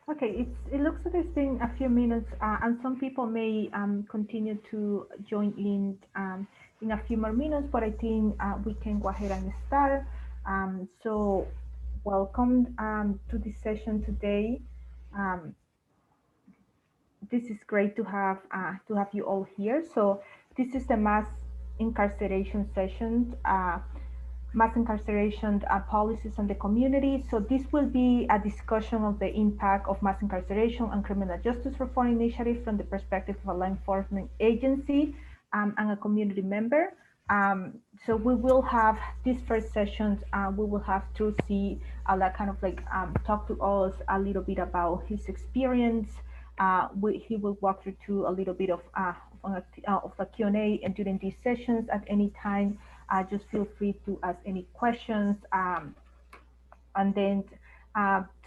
Okay, it looks like it's been a few minutes, and some people may continue to join in a few more minutes, but I think we can go ahead and start. So, welcome to this session today. Um, this is great to have you all here. So, this is the mass incarceration session. Mass incarceration policies on the community. So this will be a discussion of the impact of mass incarceration and criminal justice reform initiative from the perspective of a law enforcement agency and a community member. So we will have these first sessions. We will have Trucy like kind of like talk to us a little bit about his experience. He will walk you through a little bit of a Q&A and during these sessions at any time. Just feel free to ask any questions. And then,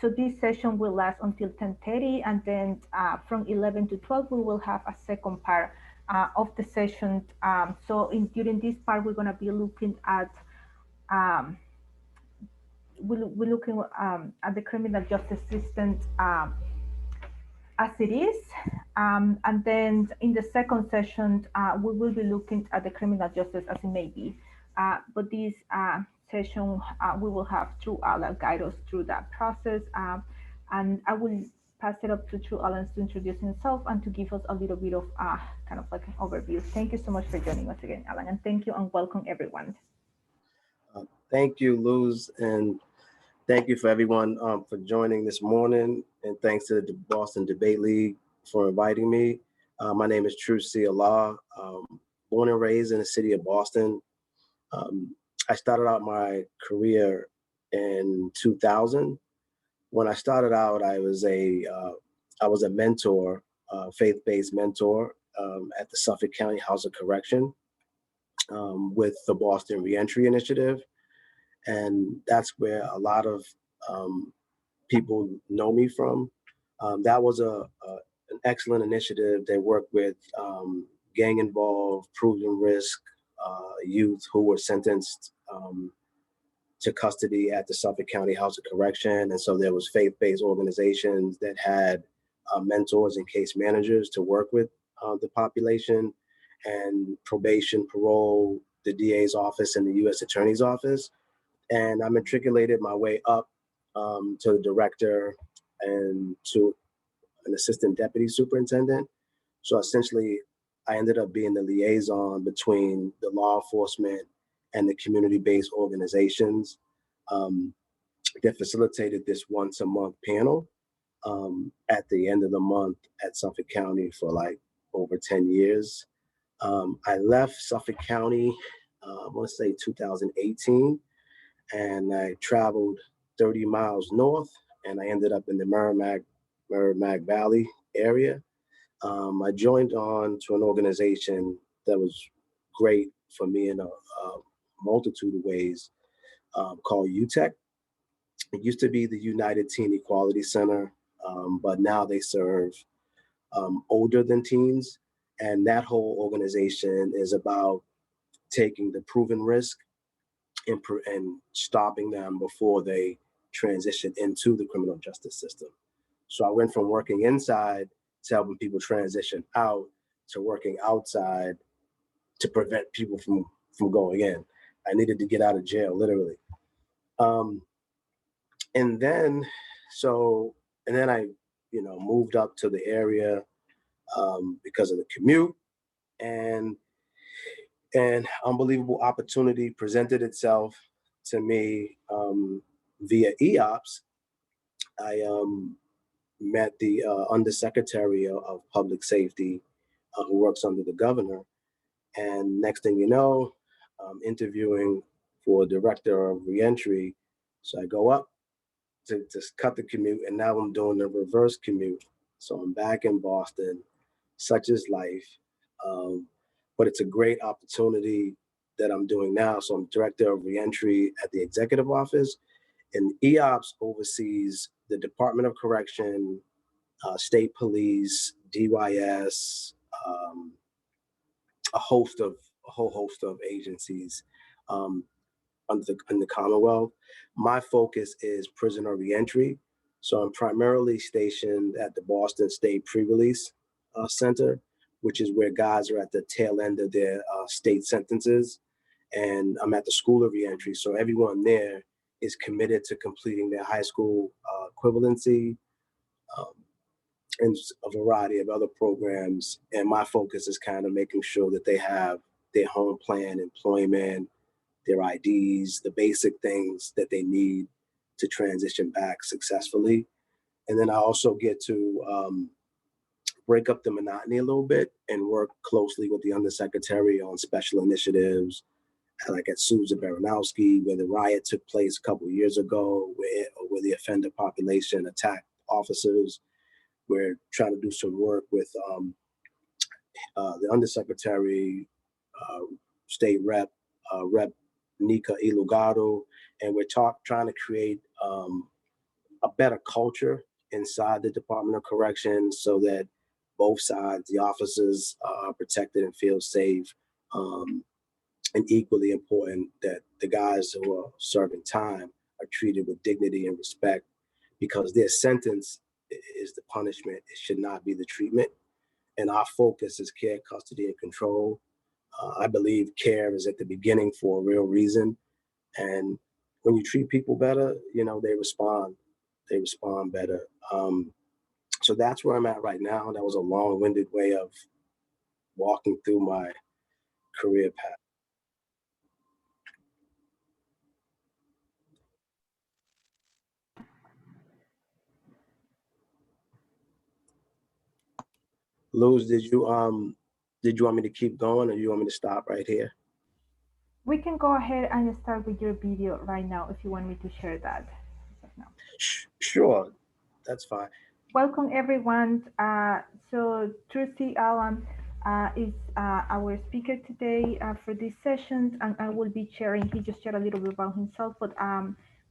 so this session will last until 10:30, and then from 11 to 12, we will have a second part of the session. During this part, we're going to be looking at um, we're looking at the criminal justice system as it is. And then in the second session, we will be looking at the criminal justice as it may be. But this session, we will have True Alan guide us through that process. And I will pass it up to True Alan to introduce himself and to give us a little bit of kind of like an overview. Thank you so much for joining us again, Alan, and thank you and welcome everyone. Thank you, Luz, and thank you for everyone for joining this morning. And thanks to the Boston Debate League for inviting me. My name is Trucy Allah, born and raised in the city of Boston. I started out my career in 2000. When I started out, I was a mentor, faith-based mentor at the Suffolk County House of Correction with the Boston Reentry Initiative. And that's where a lot of people know me from. That was an excellent initiative. They worked with gang involved, proven risk youth who were sentenced to custody at the Suffolk County House of Correction. And so there was faith-based organizations that had mentors and case managers to work with the population, and probation, parole, the DA's office, and the U.S. Attorney's office. And I matriculated my way up to the director and to an assistant deputy superintendent. So essentially, I ended up being the liaison between the law enforcement and the community-based organizations that facilitated this once-a-month panel at the end of the month at Suffolk County for like over 10 years. I left Suffolk County, I want to say 2018, and I traveled 30 miles north, and I ended up in the Merrimack Valley area. I joined on to an organization that was great for me in a multitude of ways, called UTEC. It used to be the United Teen Equality Center, but now they serve older than teens. And that whole organization is about taking the proven risk and stopping them before they transition into the criminal justice system. So I went from working inside to helping people transition out to working outside to prevent people from going in. I needed to get out of jail, literally. Um, and then, and then I, moved up to the area because of the commute, and an unbelievable opportunity presented itself to me via EOPS. I met the undersecretary of public safety who works under the governor. And next thing you know, I'm interviewing for director of reentry. So I go up to just cut the commute, and now I'm doing the reverse commute. So I'm back in Boston. Such is life. But it's a great opportunity that I'm doing now. So I'm director of reentry at the executive office, and EOPS oversees the Department of Correction, state police, DYS, a whole host of agencies under in the Commonwealth. My focus is prisoner reentry. So I'm primarily stationed at the Boston State Pre-Release Center, which is where guys are at the tail end of their state sentences. And I'm at the School of Reentry. So everyone there is committed to completing their high school equivalency, um, and a variety of other programs. And my focus is kind of making sure that they have their home plan, employment, their IDs, the basic things that they need to transition back successfully. And then I also get to break up the monotony a little bit and work closely with the undersecretary on special initiatives, like at Susan Baranowski, where the riot took place a couple of years ago, where the offender population attacked officers. We're trying to do some work with the undersecretary, uh, state rep, Rep Nika Ilugado, and we're trying to create a better culture inside the Department of Corrections so that both sides, the officers, are protected and feel safe. And equally important that the guys who are serving time are treated with dignity and respect, because their sentence is the punishment. It should not be the treatment. And our focus is care, custody, and control. I believe care is at the beginning for a real reason. And when you treat people better, they respond. They respond better. So that's where I'm at right now. That was a long-winded way of walking through my career path. Luz, did you want me to keep going, or you want me to stop right here? We can go ahead and start with your video right now if you want me to share that. No. Sure, that's fine. Welcome everyone. So Trucy Allen is our speaker today for this session, and I will be sharing. He just shared a little bit about himself, but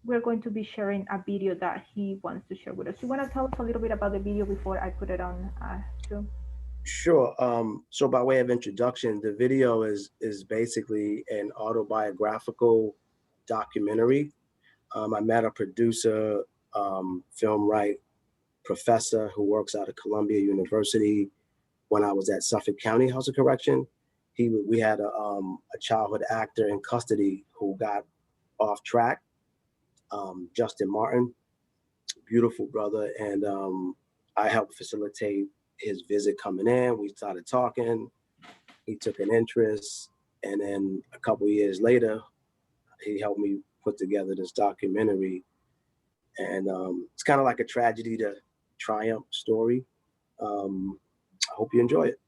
we're going to be sharing a video that he wants to share with us. You want to tell us a little bit about the video before I put it on Zoom? Sure. So by way of introduction, the video is basically an autobiographical documentary. I met a producer, film right professor who works out of Columbia University when I was at Suffolk County House of Correction. We had a childhood actor in custody who got off track, Justin Martin, beautiful brother, and I helped facilitate his visit coming in. We started talking. He took an interest, and then a couple of years later, he helped me put together this documentary. And it's kind of like a tragedy to triumph story. I hope you enjoy it.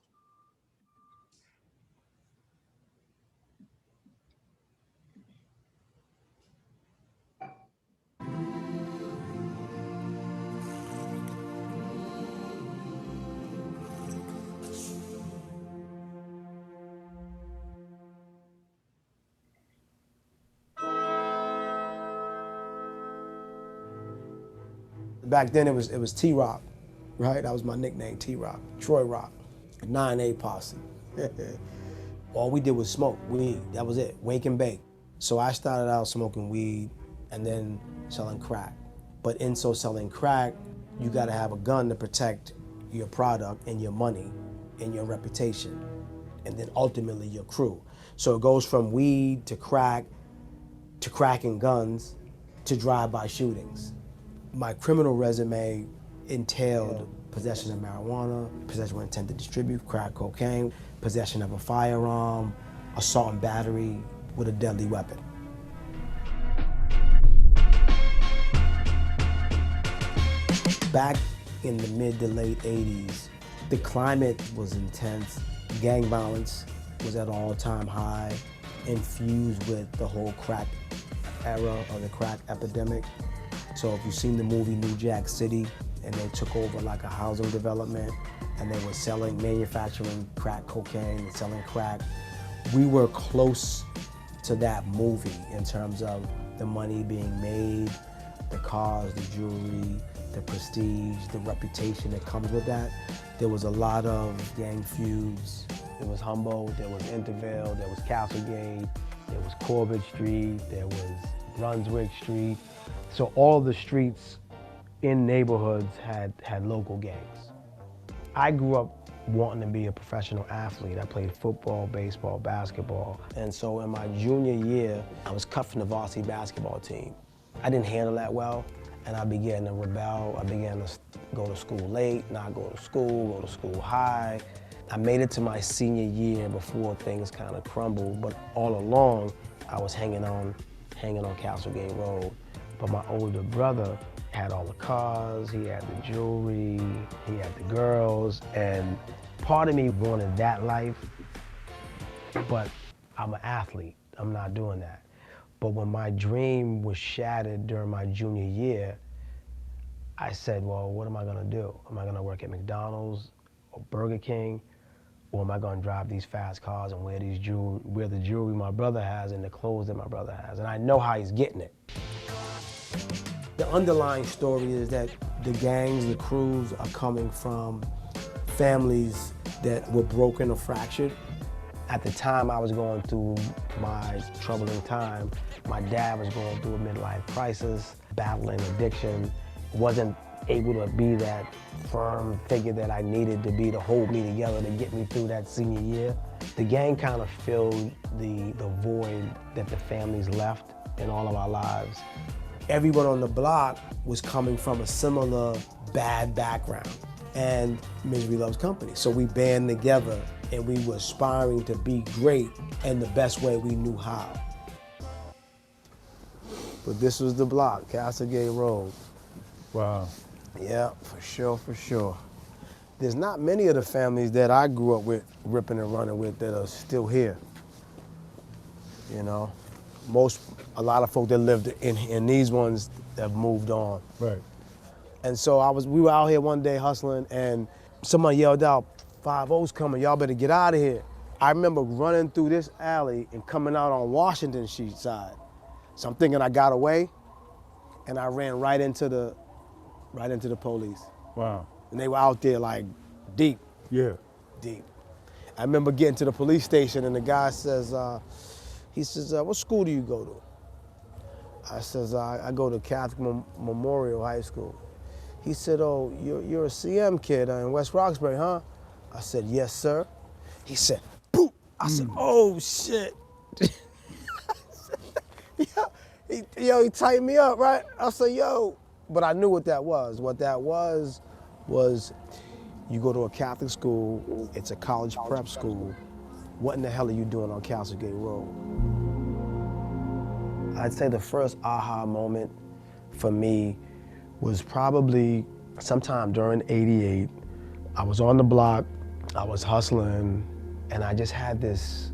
Back then it was T-Rock, right? That was my nickname, T-Rock, Troy Rock, 9A posse. All we did was smoke weed, that was it, wake and bake. So I started out smoking weed and then selling crack. But in so selling crack, you gotta have a gun to protect your product and your money and your reputation, and then ultimately your crew. So it goes from weed to crack and guns to drive-by shootings. My criminal resume entailed possession of marijuana, possession with intent to distribute crack cocaine, possession of a firearm, assault and battery with a deadly weapon. Back in the mid to late 80s, the climate was intense. Gang violence was at an all-time high, infused with the whole crack era of the crack epidemic. So if you've seen the movie New Jack City, and they took over like a housing development, and they were manufacturing crack cocaine and selling crack, we were close to that movie in terms of the money being made, the cars, the jewelry, the prestige, the reputation that comes with that. There was a lot of gang feuds. There was Humboldt, there was Intervale, there was Castlegate, there was Corbett Street, there was Brunswick Street. So all of the streets in neighborhoods had local gangs. I grew up wanting to be a professional athlete. I played football, baseball, basketball. And so in my junior year, I was cut from the varsity basketball team. I didn't handle that well, and I began to rebel. I began to go to school late, not go to school high. I made it to my senior year before things kind of crumbled, but all along, I was hanging on Castlegate Road. But my older brother had all the cars, he had the jewelry, he had the girls, and part of me wanted that life, but I'm an athlete, I'm not doing that. But when my dream was shattered during my junior year, I said, well, what am I gonna do? Am I gonna work at McDonald's or Burger King? Or am I gonna drive these fast cars and wear the jewelry my brother has and the clothes that my brother has? And I know how he's getting it. The underlying story is that the gangs, the crews are coming from families that were broken or fractured. At the time I was going through my troubling time, my dad was going through a midlife crisis, battling addiction, wasn't able to be that firm figure that I needed to be to hold me together to get me through that senior year. The gang kind of filled the void that the families left in all of our lives. Everyone on the block was coming from a similar bad background, and misery loves company. So we band together and we were aspiring to be great in the best way we knew how. But this was the block, Castlegate Road. Wow. Yeah, for sure. There's not many of the families that I grew up with, ripping and running with, that are still here. You know, a lot of folk that lived in these ones have moved on. Right. And so we were out here one day hustling, and someone yelled out, 5-0's coming, y'all better get out of here. I remember running through this alley and coming out on Washington Street side. So I'm thinking I got away, and I ran right into the police. Wow. And they were out there like deep. Yeah. Deep. I remember getting to the police station and the guy says, what school do you go to? I says, I go to Catholic Memorial High School. He said, oh, you're a CM kid in West Roxbury, huh? I said, yes, sir. He said, boop. I said, oh, shit. He tightened me up, right? I said, yo. But I knew what that was. What that was you go to a Catholic school, it's a college prep school. What in the hell are you doing on Castlegate Road? I'd say the first aha moment for me was probably sometime during '88. I was on the block, I was hustling, and I just had this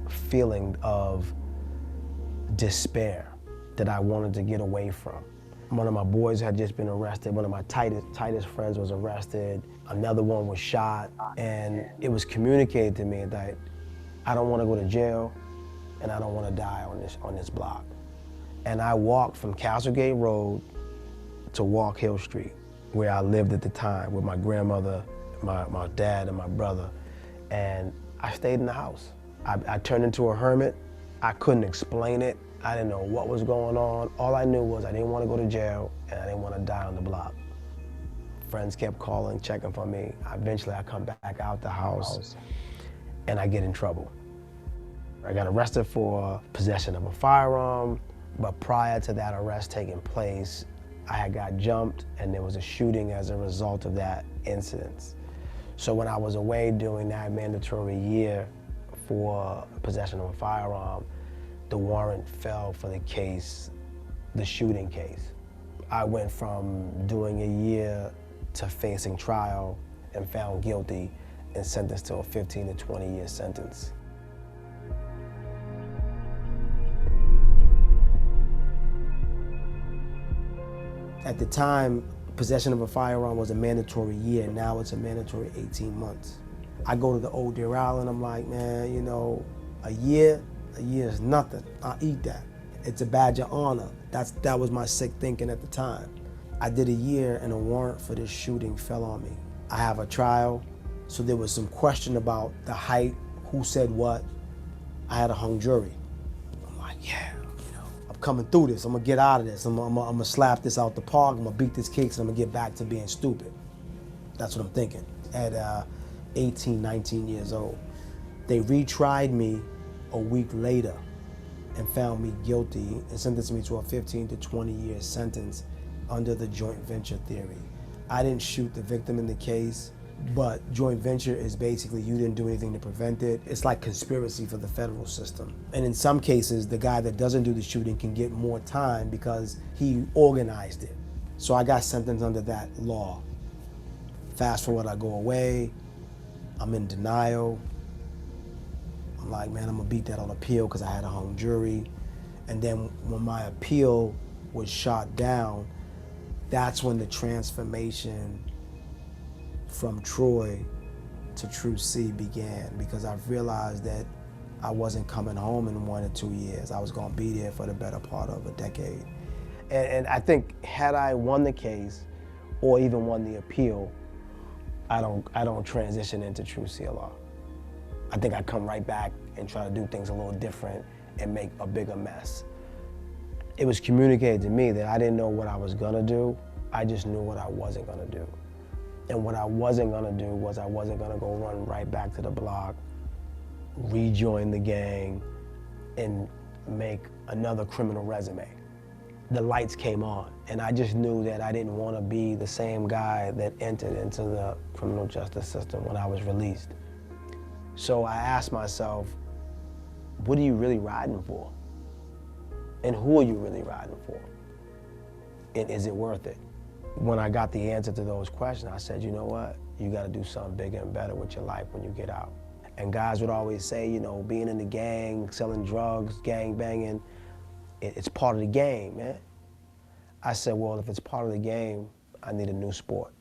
feeling of despair that I wanted to get away from. One of my boys had just been arrested. One of my tightest friends was arrested. Another one was shot. And it was communicated to me that I don't want to go to jail and I don't want to die on this block. And I walked from Castlegate Road to Walk Hill Street, where I lived at the time with my grandmother, my dad, and my brother. And I stayed in the house. I turned into a hermit. I couldn't explain it. I didn't know what was going on. All I knew was I didn't want to go to jail and I didn't want to die on the block. Friends kept calling, checking for me. Eventually I come back out the house and I get in trouble. I got arrested for possession of a firearm, but prior to that arrest taking place, I had got jumped and there was a shooting as a result of that incident. So when I was away doing that mandatory year for possession of a firearm, the warrant fell for the case, the shooting case. I went from doing a year to facing trial and found guilty and sentenced to a 15 to 20 year sentence. At the time, possession of a firearm was a mandatory year. Now it's a mandatory 18 months. I go to the old Deer Island, I'm like, man, you know, a year is nothing. I'll eat that. It's a badge of honor. That was my sick thinking at the time. I did a year and a warrant for this shooting fell on me. I have a trial, so there was some question about the height, who said what. I had a hung jury. I'm like, yeah, you know, coming through this. I'm gonna get out of this. I'm gonna slap this out the park. I'm gonna beat this kicks, and I'm gonna get back to being stupid. That's what I'm thinking at 18, 19 years old. They retried me a week later and found me guilty and sentenced me to a 15 to 20 year sentence under the joint venture theory. I didn't shoot the victim in the case, but joint venture is basically you didn't do anything to prevent it. It's like conspiracy for the federal system. And in some cases, the guy that doesn't do the shooting can get more time because he organized it. So I got sentenced under that law. Fast forward, I go away, I'm in denial. I'm like, man, I'm gonna beat that on appeal because I had a hung jury. And then when my appeal was shot down, that's when the transformation from Troy to True C began, because I realized that I wasn't coming home in 1 or 2 years. I was gonna be there for the better part of a decade. And I think had I won the case or even won the appeal, I don't transition into True CLR. I think I come right back and try to do things a little different and make a bigger mess. It was communicated to me that I didn't know what I was gonna do, I just knew what I wasn't gonna do. And what I wasn't gonna do was I wasn't gonna go run right back to the block, rejoin the gang, and make another criminal resume. The lights came on, and I just knew that I didn't want to be the same guy that entered into the criminal justice system when I was released. So I asked myself, what are you really riding for? And who are you really riding for? And is it worth it? When I got the answer to those questions, I said, you know what? You got to do something bigger and better with your life when you get out. And guys would always say, you know, being in the gang, selling drugs, gang banging, it's part of the game, man. I said, well, if it's part of the game, I need a new sport.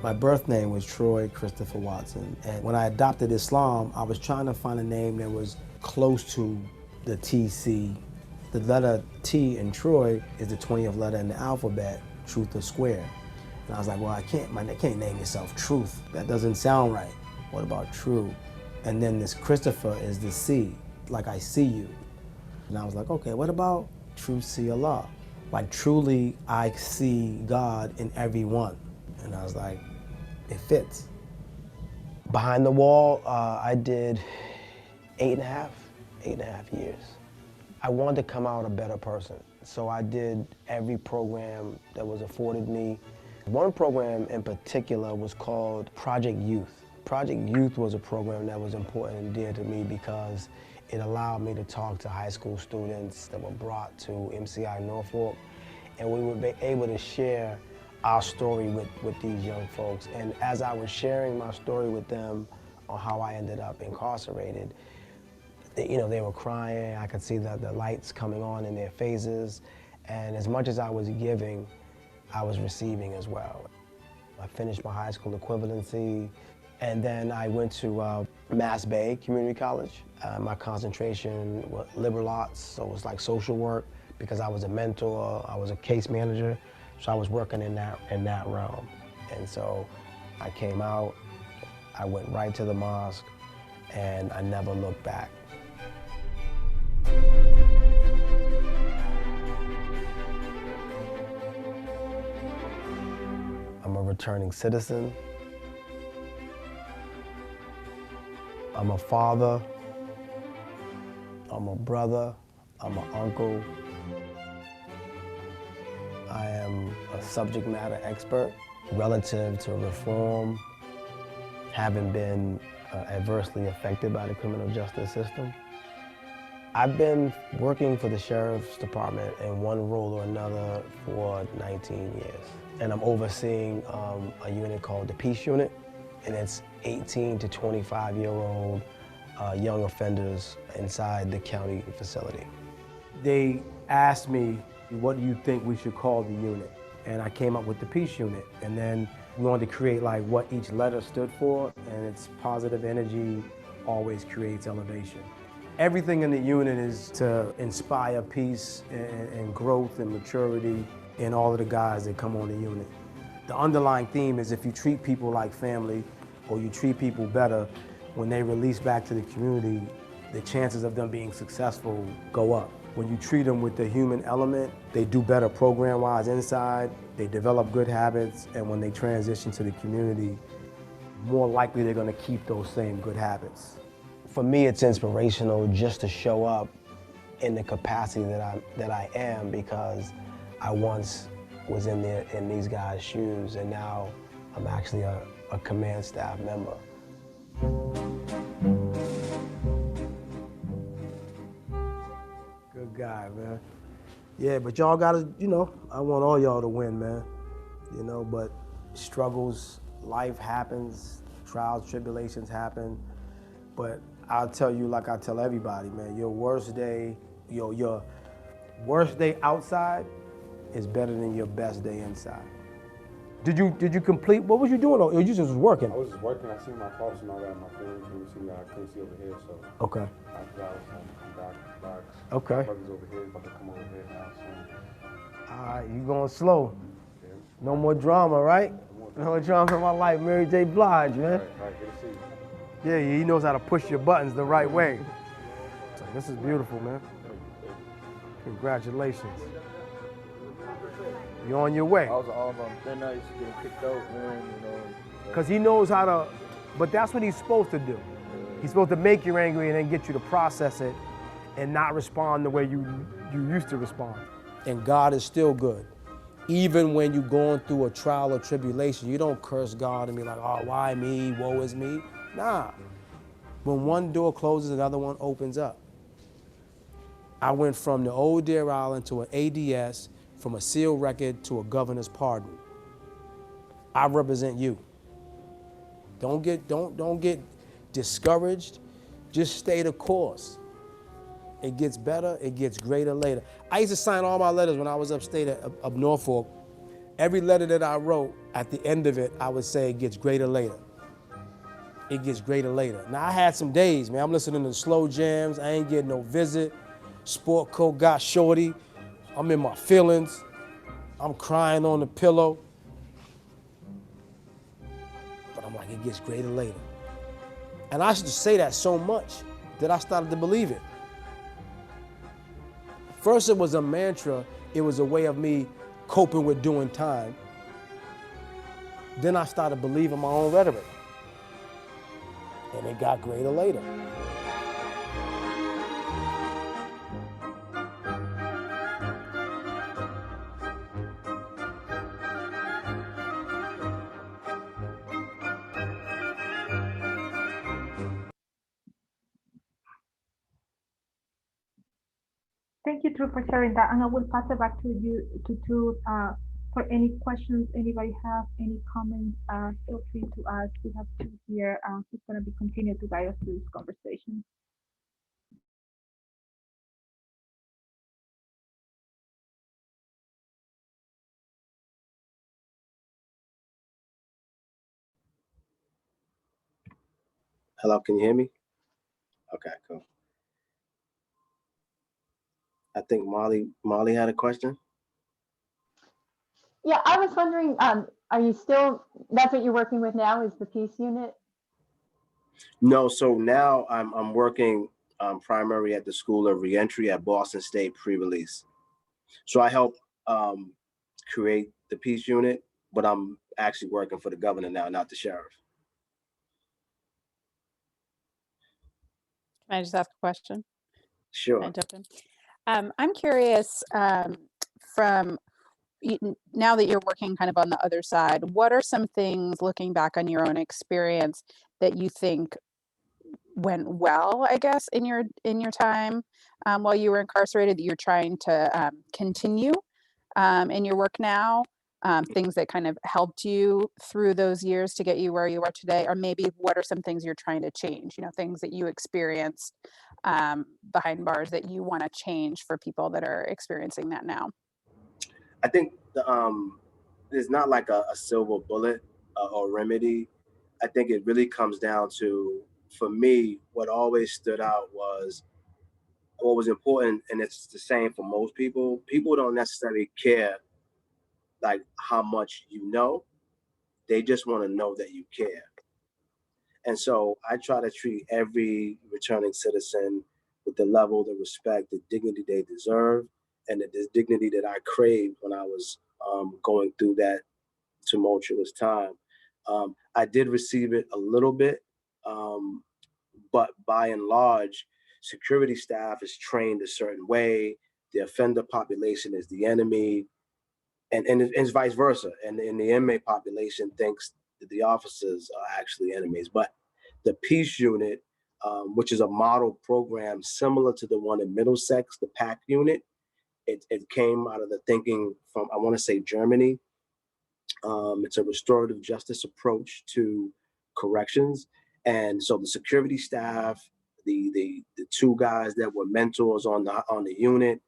My birth name was Troy Christopher Watson, and when I adopted Islam, I was trying to find a name that was close to the TC. The letter T in Troy is the 20th letter in the alphabet, Truth or Square. And I was like, well, I can't name yourself Truth. That doesn't sound right. What about True? And then this Christopher is the C, like I see you. And I was like, okay, what about True See Allah? Like truly I see God in everyone. And I was like, it fits. Behind the wall, I did 8.5 years. I wanted to come out a better person. So I did every program that was afforded me. One program in particular was called Project Youth. Project Youth was a program that was important and dear to me because it allowed me to talk to high school students that were brought to MCI Norfolk, and we would be able to share our story with these young folks. And as I was sharing my story with them on how I ended up incarcerated, they were crying. I could see the lights coming on in their faces. And as much as I was giving, I was receiving as well. I finished my high school equivalency, and then I went to Mass Bay Community College. My concentration was liberal arts, so it was like social work, because I was a mentor, I was a case manager, so I was working in that realm. And so I came out, I went right to the mosque, and I never looked back. I'm a returning citizen. I'm a father, I'm a brother, I'm an uncle. I am a subject matter expert relative to reform, having been adversely affected by the criminal justice system. I've been working for the Sheriff's Department in one role or another for 19 years. And I'm overseeing a unit called the Peace Unit, and it's 18 to 25-year-old young offenders inside the county facility. They asked me, what do you think we should call the unit? And I came up with the Peace Unit. And then we wanted to create like what each letter stood for, and it's positive energy always creates elevation. Everything in the unit is to inspire peace and growth and maturity in all of the guys that come on the unit. The underlying theme is if you treat people like family, or you treat people better, when they release back to the community, the chances of them being successful go up. When you treat them with the human element, they do better program-wise inside, they develop good habits, and when they transition to the community, more likely they're gonna keep those same good habits. For me, it's inspirational just to show up in the capacity that I am, because I once was in these guys' shoes, and now I'm actually a command staff member. Good guy, man. Yeah, but y'all gotta, I want all y'all to win, man. But struggles, life happens, trials, tribulations happen. But I'll tell you, like I tell everybody, man, your worst day outside is better than your best day inside. Did you complete, what was you doing? Or you just was working? I was just working. I seen my pops and all that. My family couldn't see. I couldn't see over here, so Okay. I forgot I was on docks. Okay. My brother's over here, about to come over here now soon. All right, you going slow. Yeah. No more drama, right? No more drama in my life. Mary J. Blige, man. All right, good to see you. Yeah, he knows how to push your buttons the right way. So this is beautiful, man. Congratulations. You're on your way. I was all on thin ice, getting kicked out, man, Because he knows how to, but that's what he's supposed to do. He's supposed to make you angry and then get you to process it and not respond the way you used to respond. And God is still good. Even when you're going through a trial or tribulation, you don't curse God and be like, oh, why me, woe is me. Nah. When one door closes, another one opens up. I went from the old Deer Island to an ADS, from a sealed record to a governor's pardon. I represent you. Don't get discouraged. Just stay the course. It gets better, it gets greater later. I used to sign all my letters when I was upstate up Norfolk. Every letter that I wrote, at the end of it, I would say it gets greater later. It gets greater later. Now I had some days, man. I'm listening to slow jams. I ain't getting no visit. Sport coat got shorty. I'm in my feelings. I'm crying on the pillow. But I'm like, it gets greater later. And I used to say that so much that I started to believe it. First, it was a mantra. It was a way of me coping with doing time. Then I started believing my own rhetoric. And it got greater later. Thank you, Drew, for sharing that. And I will pass it back to you, to Drew, for any questions anybody have, any comments, feel free to ask. We have two here who's going to be continuing to guide us through this conversation. Hello, can you hear me? Okay, cool. I think Molly had a question. Yeah, I was wondering, are you still, that's what you're working with now, is the peace unit? No, so now I'm working primary at the School of Reentry at Boston State pre-release. So I help create the peace unit, but I'm actually working for the governor now, not the sheriff. Can I just ask a question? Sure. Can I jump in? I'm curious, from now that you're working kind of on the other side, what are some things, looking back on your own experience, that you think went well, I guess, in your time while you were incarcerated, that you're trying to continue in your work now? Things that kind of helped you through those years to get you where you are today, or maybe what are some things you're trying to change, things that you experienced behind bars that you want to change for people that are experiencing that now? I think there's not like a silver bullet or remedy. I think it really comes down to, for me, what always stood out was what was important, and it's the same for most people. People don't necessarily care like how much you know. They just want to know that you care. And so I try to treat every returning citizen with the level, the respect, the dignity they deserve, and the dignity that I craved when I was going through that tumultuous time. I did receive it a little bit, but by and large, security staff is trained a certain way. The offender population is the enemy, and it's vice versa. And the inmate population thinks that the officers are actually enemies. But the peace unit, which is a model program similar to the one in Middlesex, the PAC unit, it came out of the thinking from, I want to say, Germany. It's a restorative justice approach to corrections. And so the security staff, the two guys that were mentors on the unit,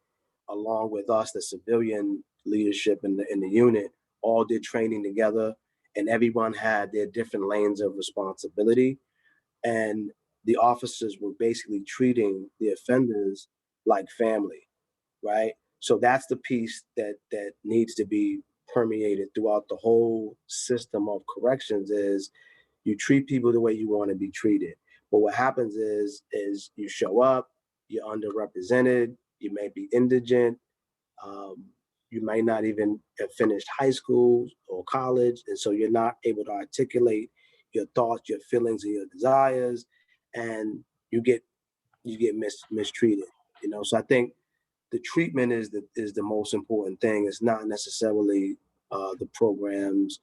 along with us, the civilian leadership in the unit, all did training together, and everyone had their different lanes of responsibility. And the officers were basically treating the offenders like family, right? So that's the piece that needs to be permeated throughout the whole system of corrections is you treat people the way you want to be treated. But what happens is you show up, you're underrepresented, you may be indigent, um, you might not even have finished high school or college, and so you're not able to articulate your thoughts, your feelings, and your desires, and you get mistreated. So I think the treatment is the most important thing. It's not necessarily the programs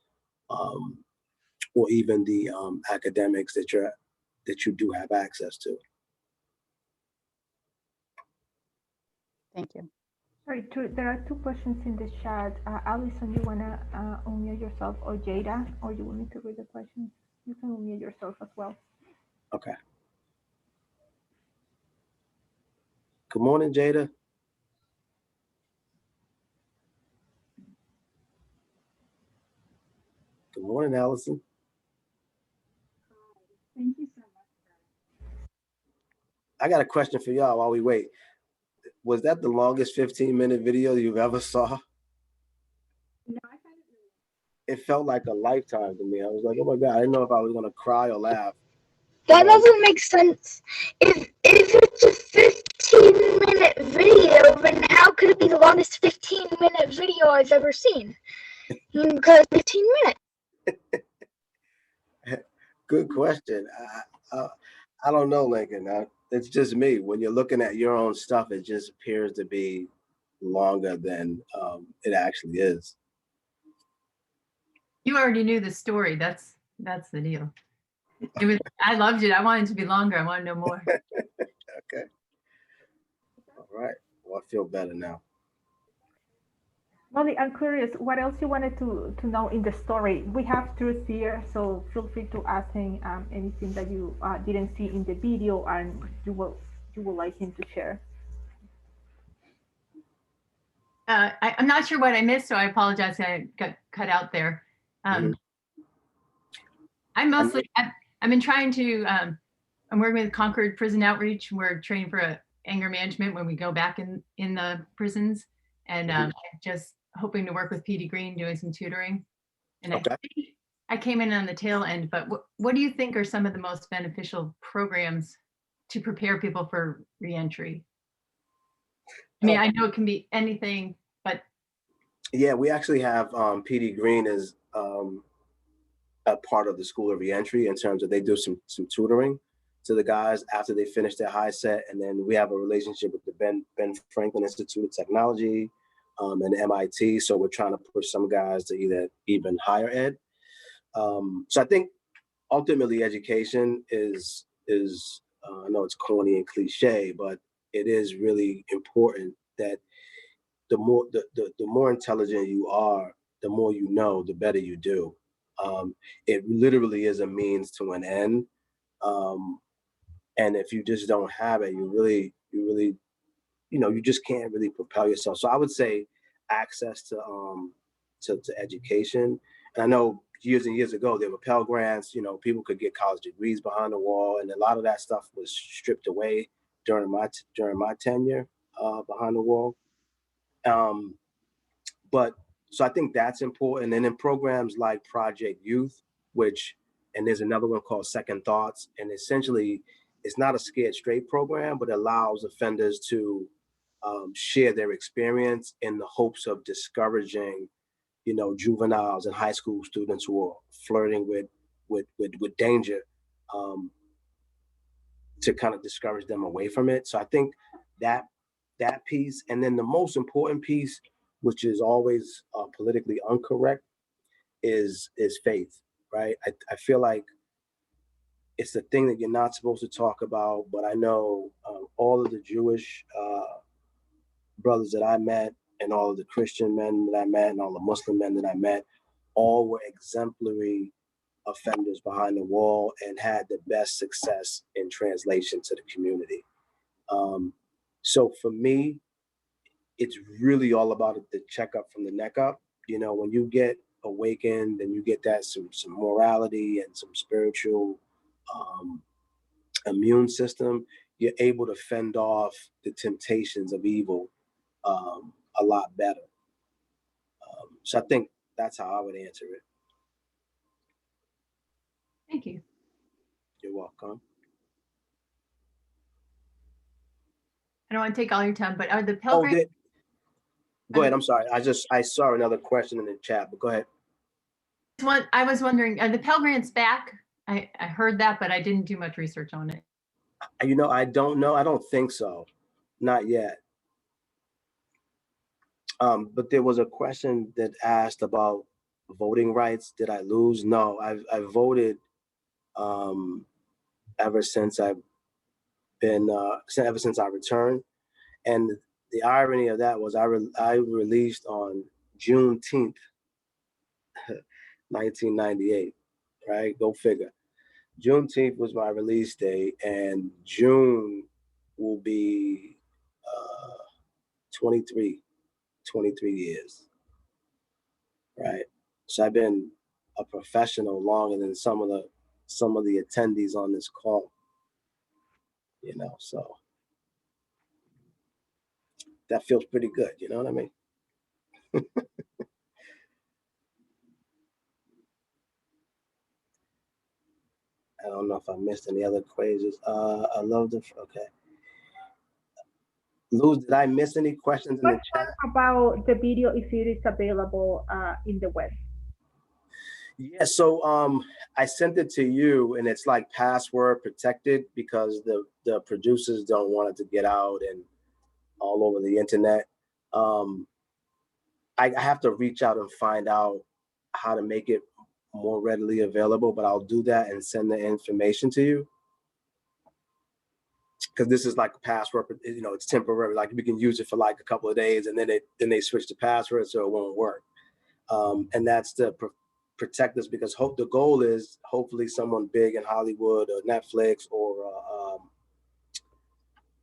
um, or even the academics that you do have access to. Thank you. Sorry, there are two questions in the chat. Allison, you wanna unmute yourself, or Jada, or you want me to read the questions? You can unmute yourself as well. Okay. Good morning, Jada. Good morning, Allison. Thank you so much. I got a question for y'all while we wait. Was that the longest 15-minute video you've ever saw? No, I find it really. It felt like a lifetime to me. I was like, oh my God, I didn't know if I was gonna cry or laugh. That doesn't make sense. If it's a 15-minute video, then how could it be the longest 15-minute video I've ever seen? Because 15 minutes. Good question. I don't know, Lincoln. It's just me. When you're looking at your own stuff, it just appears to be longer than it actually is. You already knew the story. That's the deal. It was. I loved it. I wanted it to be longer. I want to know more. Okay. All right. Well, I feel better now. Molly, I'm curious, what else you wanted to know in the story? We have Truth here, so feel free to ask him anything that you didn't see in the video and you would like him to share. I'm not sure what I missed, so I apologize. I got cut out there. I've been trying to, I'm working with Concord Prison Outreach. We're training for anger management when we go back in the prisons. And just hoping to work with PD Green, doing some tutoring. And okay. I came in on the tail end, but what do you think are some of the most beneficial programs to prepare people for reentry? I mean, I know it can be anything, but. Yeah, we actually have PD Green as a part of the School of Reentry in terms of they do some tutoring to the guys after they finish their high set. And then we have a relationship with the Ben Franklin Institute of Technology and MIT. So we're trying to push some guys to either even higher ed. So I think ultimately education is I know it's corny and cliche, but it is really important that the more intelligent you are, the more you know, the better you do. It literally is a means to an end. And if you just don't have it, you really, you just can't really propel yourself. So I would say access to education. And I know years and years ago, there were Pell Grants, people could get college degrees behind the wall. And a lot of that stuff was stripped away during my tenure behind the wall. But so I think that's important. And then programs like Project Youth, which and there's another one called Second Thoughts. And essentially, it's not a scared straight program, but it allows offenders to share their experience in the hopes of discouraging, juveniles and high school students who are flirting with danger, to kind of discourage them away from it. So I think that piece, and then the most important piece, which is always politically incorrect, is faith, right? I feel like it's the thing that you're not supposed to talk about, but I know all of the Jewish brothers that I met, and all of the Christian men that I met, and all the Muslim men that I met, all were exemplary offenders behind the wall and had the best success in translation to the community. So for me, it's really all about the checkup from the neck up. When you get awakened and you get that some morality and some spiritual immune system, you're able to fend off the temptations of evil a lot better. So I think that's how I would answer it. Thank you. You're welcome. I don't want to take all your time, but are the Oh, pilgrims? go ahead. I'm sorry. I saw another question in the chat, but go ahead. I was wondering, are the Pell Grants back? I heard that, but I didn't do much research on it. I don't know. I don't think so. Not yet. But there was a question that asked about voting rights. Did I lose? No, I voted ever since I've been ever since I returned. And the irony of that was I released on Juneteenth, 1998. Right? Go figure. Juneteenth was my release date, and June will be 23 years. Right. So I've been a professional longer than some of the attendees on this call. So that feels pretty good. You know what I mean? I don't know if I missed any other quizzes. I love the okay. Luz, did I miss any questions in the chat? About the video, if it is available in the web. Yeah, so I sent it to you, and it's like password protected because the producers don't want it to get out and all over the internet. I have to reach out and find out how to make it more readily available, but I'll do that and send the information to you. Because this is like a password, it's temporary. Like we can use it for like a couple of days, and then they switch the password, so it won't work. And that's to protect us, because the goal is hopefully someone big in Hollywood or Netflix or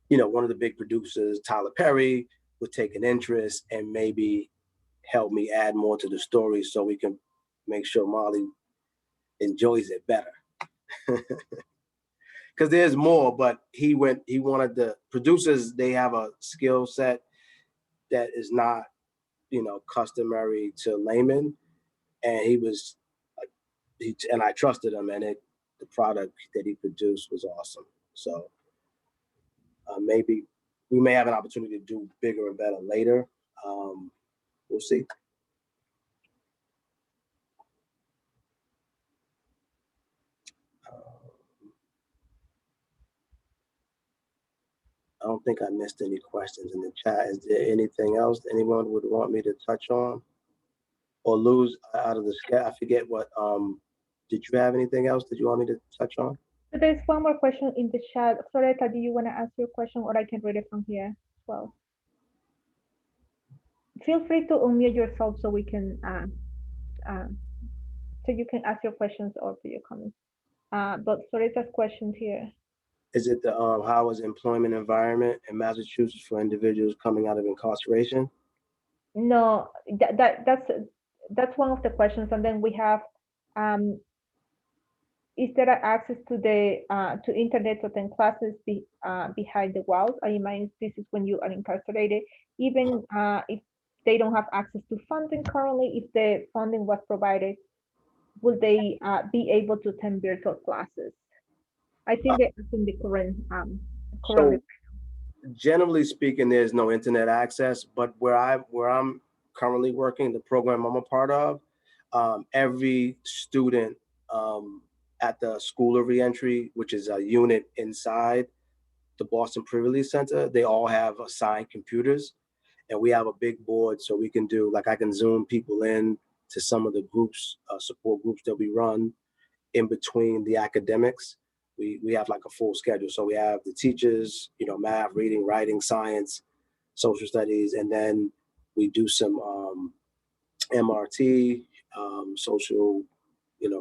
one of the big producers, Tyler Perry, would take an interest and maybe help me add more to the story so we can make sure Molly enjoys it better. Because there's more, but he wanted the producers, they have a skill set that is not, customary to laymen. And and I trusted him, and the product that he produced was awesome. So maybe we may have an opportunity to do bigger and better later. We'll see. I don't think I missed any questions in the chat. Is there anything else anyone would want me to touch on or lose out of the sketch? I forget what, did you have anything else that you want me to touch on? So there's one more question in the chat. Soreta, do you want to ask your question, or I can read it from here as well? Feel free to unmute yourself so we can, so you can ask your questions or your comments. But Soreta's questions here. Is it the how is employment environment in Massachusetts for individuals coming out of incarceration? No, that's one of the questions, and then we have, is there access to the to internet to attend classes behind the walls? I imagine this is when you are incarcerated, even if they don't have access to funding currently, if the funding was provided will they be able to attend virtual classes? I think that in the current. So generally speaking, there's no internet access, but where I'm currently working, the program I'm a part of, every student at the School of Reentry, which is a unit inside the Boston Privilege Center, they all have assigned computers, and we have a big board so we can do, like, I can Zoom people in to some of the groups, support groups that we run in between the academics. We have like a full schedule. So we have the teachers, math, reading, writing, science, social studies, and then we do some MRT, social,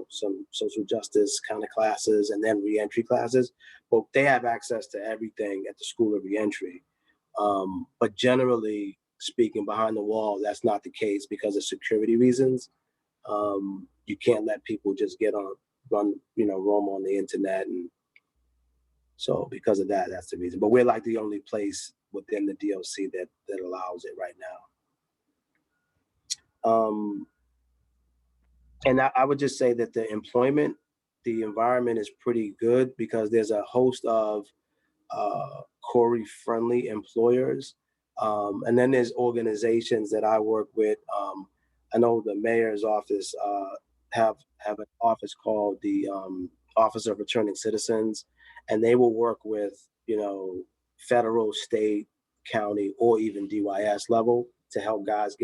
some social justice kind of classes, and then reentry classes. But they have access to everything at the School of Reentry. But generally speaking, behind the wall, that's not the case because of security reasons. You can't let people just roam on the internet. And so because of that, that's the reason. But we're like the only place within the DOC that allows it right now. And I would just say that the environment is pretty good because there's a host of Corey-friendly employers. And then there's organizations that I work with. I know the mayor's office have an office called the Office of Returning Citizens, and they will work with, federal, state, county, or even DYS level to help guys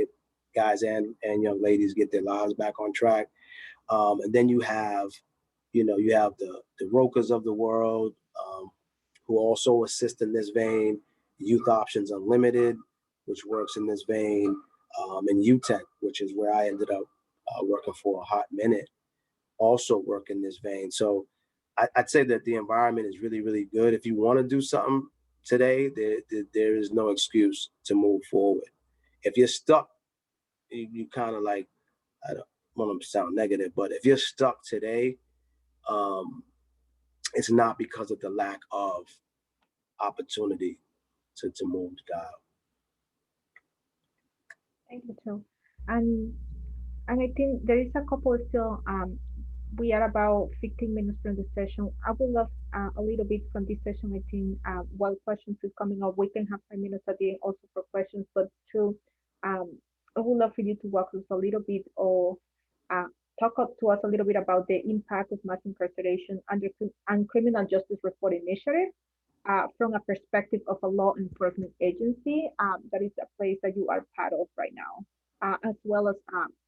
and young ladies get their lives back on track. And then you have the Rokas of the world, who also assist in this vein, Youth Options Unlimited, which works in this vein, and UTEC, which is where I ended up working for a hot minute, also work in this vein. So I'd say that the environment is really, really good. If you want to do something today, there is no excuse to move forward. If you're stuck, you kind of like, I don't want to sound negative, but if you're stuck today, it's not because of the lack of opportunity to move the dial. Thank you too. And and I think there is a couple still. We are about 15 minutes from the session. I would love a little bit from this session. I think while questions is coming up, we can have 5 minutes at the end also for questions. But too, I would love for you to walk us a little bit or uh, talk up to us a little bit about the impact of mass incarceration and criminal justice reform initiative from a perspective of a law enforcement agency that is a place that you are part of right now, as well as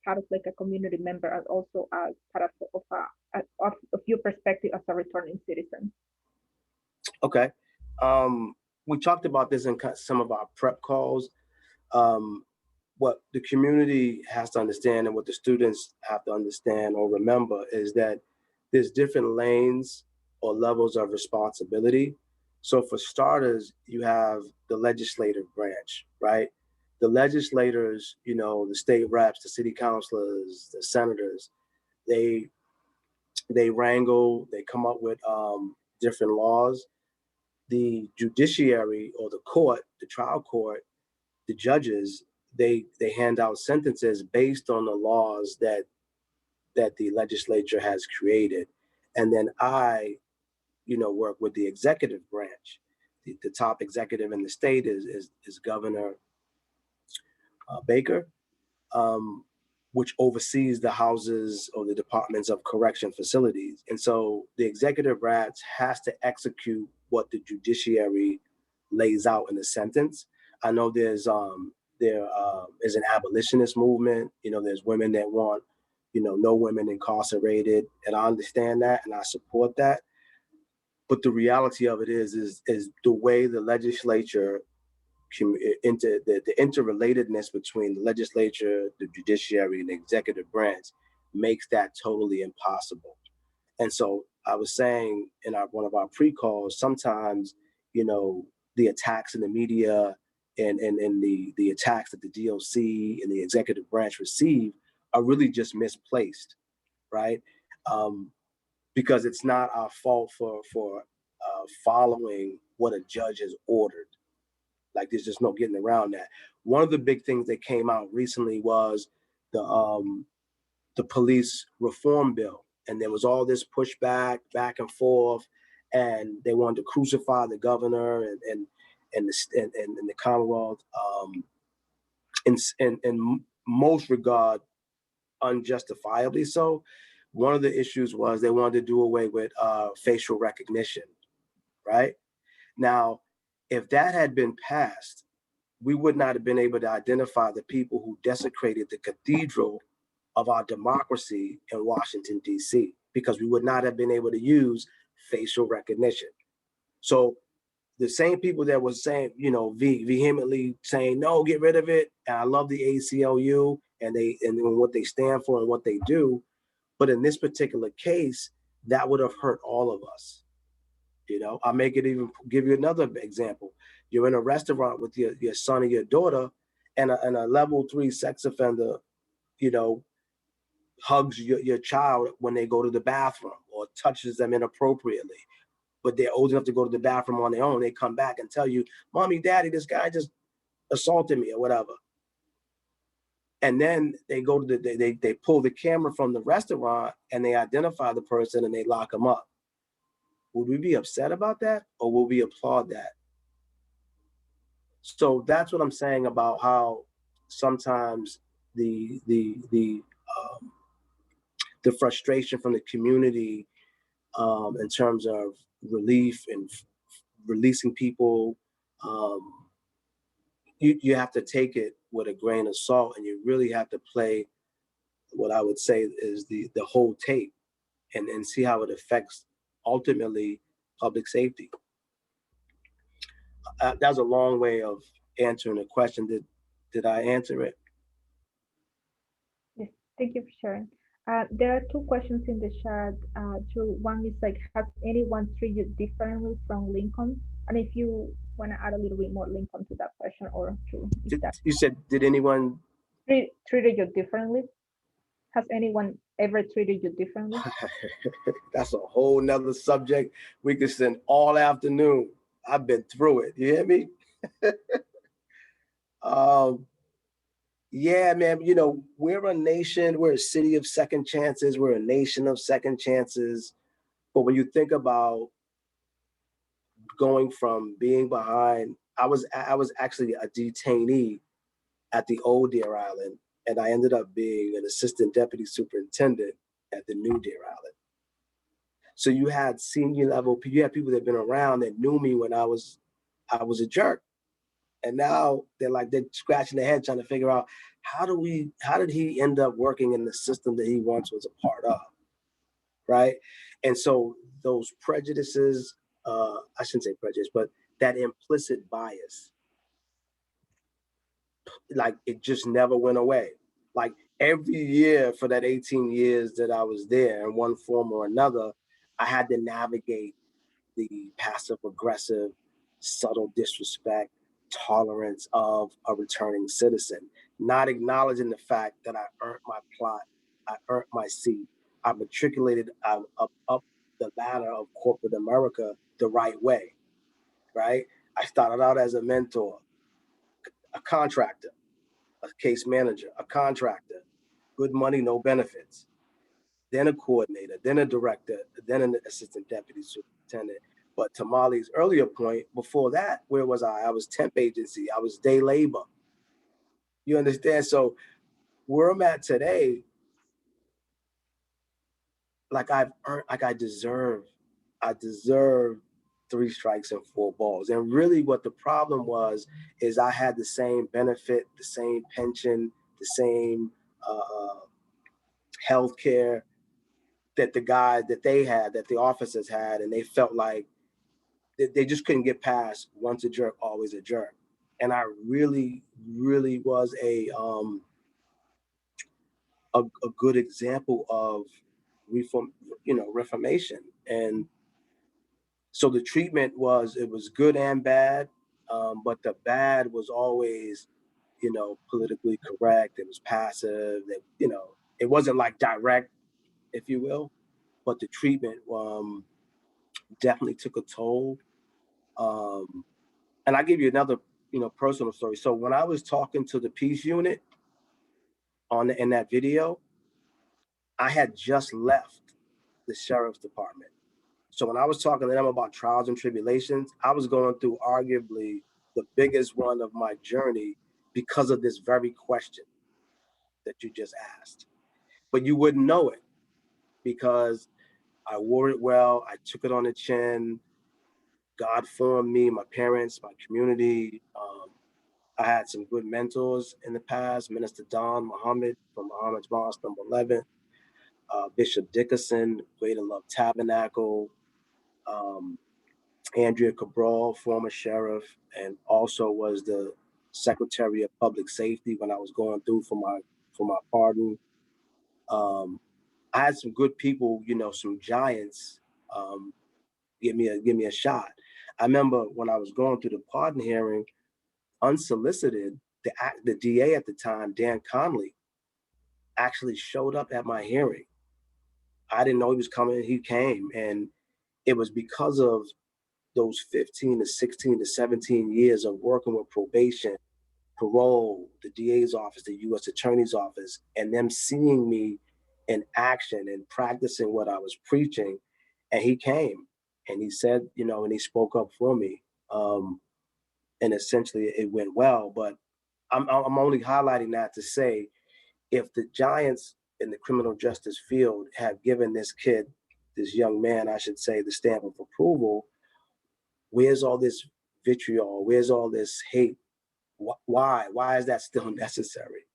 part of like a community member and also as part of your perspective as a returning citizen. Okay. We talked about this in some of our prep calls. What the community has to understand and what the students have to understand or remember is that there's different lanes or levels of responsibility. So for starters, you have the legislative branch, right? The legislators, the state reps, the city councilors, the senators, they wrangle, they come up with different laws. The judiciary or the court, the trial court, the judges, they hand out sentences based on the laws that the legislature has created. And then I, work with the executive branch. The top executive in the state is Governor Baker, which oversees the houses or the departments of correction facilities. And so the executive branch has to execute what the judiciary lays out in the sentence. I know there is an abolitionist movement. There's women that want, no women incarcerated, and I understand that and I support that. But the reality of it is the way the legislature into the interrelatedness between the legislature, the judiciary, and the executive branch makes that totally impossible. And so I was saying in one of our pre-calls, sometimes, the attacks in the media and the attacks that the DOC and the executive branch receive are really just misplaced, right? Because it's not our fault for following what a judge has ordered. Like, there's just no getting around that. One of the big things that came out recently was the the police reform bill. And there was all this pushback, back and forth, and they wanted to crucify the governor and the Commonwealth. In most regard, unjustifiably so. One of the issues was they wanted to do away with facial recognition, right? Now, if that had been passed, we would not have been able to identify the people who desecrated the cathedral of our democracy in Washington, D.C., because we would not have been able to use facial recognition. So the same people that was saying, vehemently saying, no, get rid of it. And I love the ACLU and what they stand for and what they do. But in this particular case, that would have hurt all of us. I'll make it even, give you another example. You're in a restaurant with your son or your daughter, and a level 3 sex offender, hugs your child when they go to the bathroom or touches them inappropriately, but they're old enough to go to the bathroom on their own. They come back and tell you, Mommy, Daddy, this guy just assaulted me or whatever. And then they go to they pull the camera from the restaurant and they identify the person and they lock them up. Would we be upset about that, or will we applaud that? So that's what I'm saying about how sometimes the frustration from the community in terms of relief and releasing people, you have to take it with a grain of salt, and you really have to play what I would say is the whole tape and see how it affects ultimately public safety. That was a long way of answering the question. Did I answer it? Yes, thank you for sharing. There are two questions in the chat. One is like, has anyone treated you differently from Lincoln? And if you want to add a little bit more Lincoln to that question, or to you said, did anyone treated you differently? Has anyone ever treated you differently? That's a whole nother subject. We could spend all afternoon. I've been through it. You hear me? Yeah, man. We're a nation. We're a city of second chances. We're a nation of second chances. But when you think about going from being behind, I was actually a detainee at the old Deer Island, and I ended up being an assistant deputy superintendent at the new Deer Island. So you had senior level, you had people that had been around that knew me when I was a jerk. And now they're scratching their head trying to figure out how did he end up working in the system that he once was a part of, right? And so those prejudices, I shouldn't say prejudice, but that implicit bias, it just never went away. Every year for that 18 years that I was there in one form or another, I had to navigate the passive aggressive, subtle disrespect, tolerance of a returning citizen, not acknowledging the fact that I earned my plot, I earned my seat, I matriculated up the ladder of corporate America the right way, right? I started out as a mentor, a contractor, a case manager, a contractor, good money, no benefits, then a coordinator, then a director, then an assistant deputy superintendent. But to Molly's earlier point, before that, where was I? I was temp agency. I was day labor. You understand? So where I'm at today, I've earned, I deserve 3 strikes and 4 balls. And really what the problem was is I had the same benefit, the same pension, the same health care that the officers had, and they felt like they just couldn't get past once a jerk, always a jerk. And I really, really was a good example of reformation. And so the treatment was good and bad, but the bad was always, politically correct. It was passive. It wasn't direct, if you will, but the treatment definitely took a toll. And I'll give you another, personal story. So when I was talking to the peace unit in that video, I had just left the sheriff's department. So when I was talking to them about trials and tribulations, I was going through arguably the biggest one of my journey because of this very question that you just asked. But you wouldn't know it because I wore it well. I took it on the chin. God formed me, my parents, my community. I had some good mentors in the past. Minister Don Muhammad from Muhammad's Mosque number 11, Bishop Dickerson, Greater Love Tabernacle, Andrea Cabral, former sheriff, and also was the Secretary of Public Safety when I was going through for my pardon. I had some good people, some giants, give me a shot. I remember when I was going through the pardon hearing, unsolicited, the DA at the time, Dan Conley, actually showed up at my hearing. I didn't know he was coming. He came, and it was because of those 15 to 16 to 17 years of working with probation, parole, the DA's office, the U.S. Attorney's office, and them seeing me in action and practicing what I was preaching. And he came and he said, and he spoke up for me. And essentially it went well. But I'm only highlighting that to say, if the giants in the criminal justice field have given this kid, this young man, I should say, the stamp of approval, where's all this vitriol? Where's all this hate? Why? Why is that still necessary?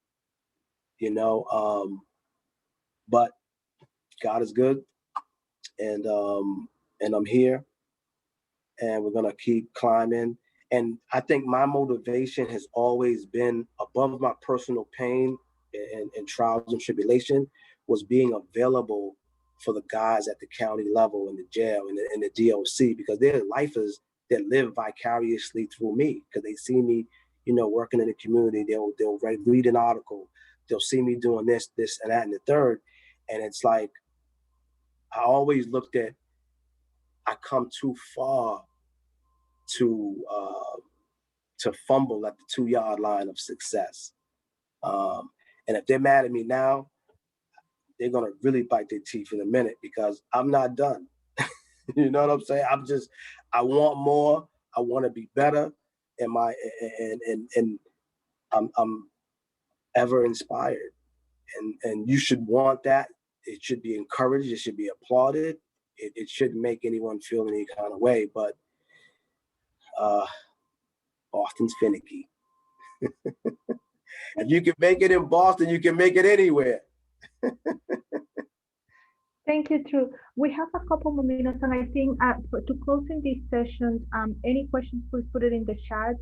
But God is good, and I'm here, and we're gonna keep climbing. And I think my motivation has always been, above my personal pain and trials and tribulation, was being available for the guys at the county level in the jail and the DOC, because they're lifers that live vicariously through me, because they see me, working in the community. They'll read an article, they'll see me doing this, and that, and the third. And it's like, I always looked at, I come too far to fumble at the 2-yard line of success. And if they're mad at me now, they're gonna really bite their teeth in a minute, because I'm not done. You know what I'm saying? I want more. I want to be better. And I'm ever inspired. And you should want that. It should be encouraged. It should be applauded. It shouldn't make anyone feel any kind of way. But Boston's finicky. If you can make it in Boston, you can make it anywhere. Thank you, Drew. We have a couple more minutes, and I think to closing this session, any questions, please put it in the chat.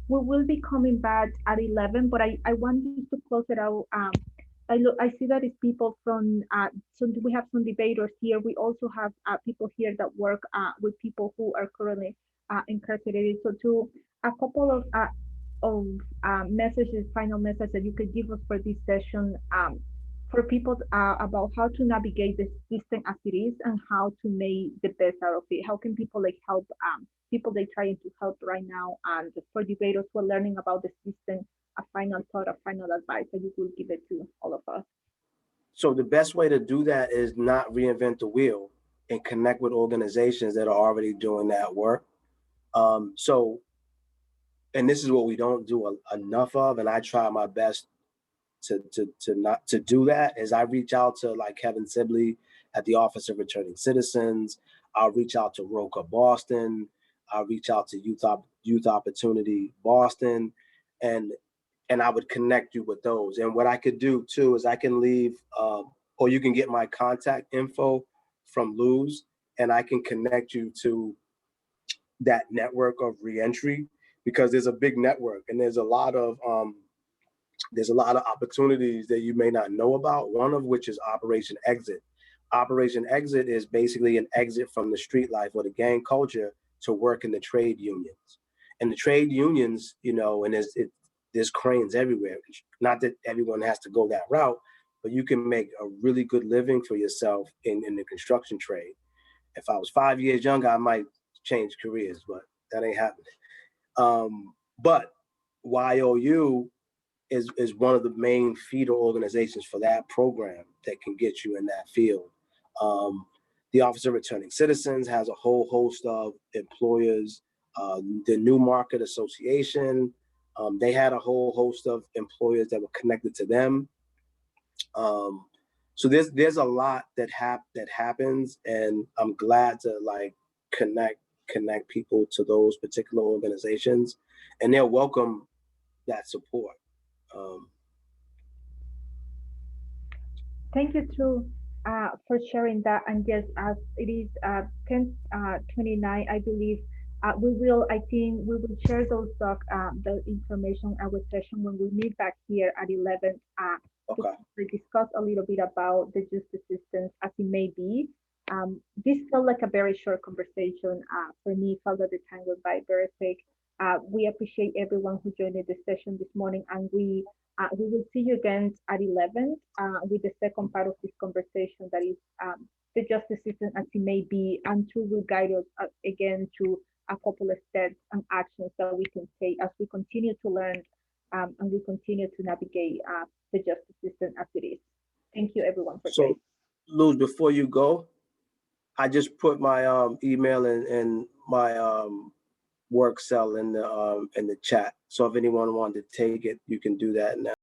We will be coming back at 11, but I want you to close it out. I see that it's people from, so we have some debaters here. We also have people here that work with people who are currently incarcerated. So to a couple of messages, final message that you could give us for this session, for people about how to navigate the system as it is and how to make the best out of it. How can people help people they trying to help right now, and for debaters who are learning about the system, a final thought, a final advice that you will give it to all of us. So the best way to do that is not reinvent the wheel and connect with organizations that are already doing that work. And this is what we don't do enough of, and I try my best to do that, is I reach out to like Kevin Sibley at the Office of Returning Citizens. I'll reach out to ROCA Boston. I'll reach out to Youth Opportunity Boston, and I would connect you with those. And what I could do too is I can leave, or you can get my contact info from Luz, and I can connect you to that network of Reentry, because there's a big network and there's a lot of opportunities that you may not know about, one of which is Operation Exit. Operation Exit is basically an exit from the street life or the gang culture to work in the trade unions. And the trade unions, and there's cranes everywhere. Not that everyone has to go that route, but you can make a really good living for yourself in the construction trade. If I was 5 years younger, I might change careers, but that ain't happening. But YOU is one of the main feeder organizations for that program that can get you in that field. The Office of Returning Citizens has a whole host of employers. The New Market Association, they had a whole host of employers that were connected to them. So there's a lot that happens, and I'm glad to like connect people to those particular organizations, and they'll welcome that support. Thank you, Drew, for sharing that. And yes, as it is 10:29, I believe I think we will share the information, our session when we meet back here at 11 Okay. to discuss a little bit about the justice systems as it may be. This felt like a very short conversation. For me, felt that the time went by very quick. We appreciate everyone who joined the session this morning, and we will see you again at 11 with the second part of this conversation, that is the justice system as it may be, and Drew will guide us again to a couple of steps and actions that we can take as we continue to learn and we continue to navigate the justice system as it is. Thank you, everyone, for joining. So, Luz, before you go, I just put my email and my work cell in the chat. So if anyone wanted to take it, you can do that now.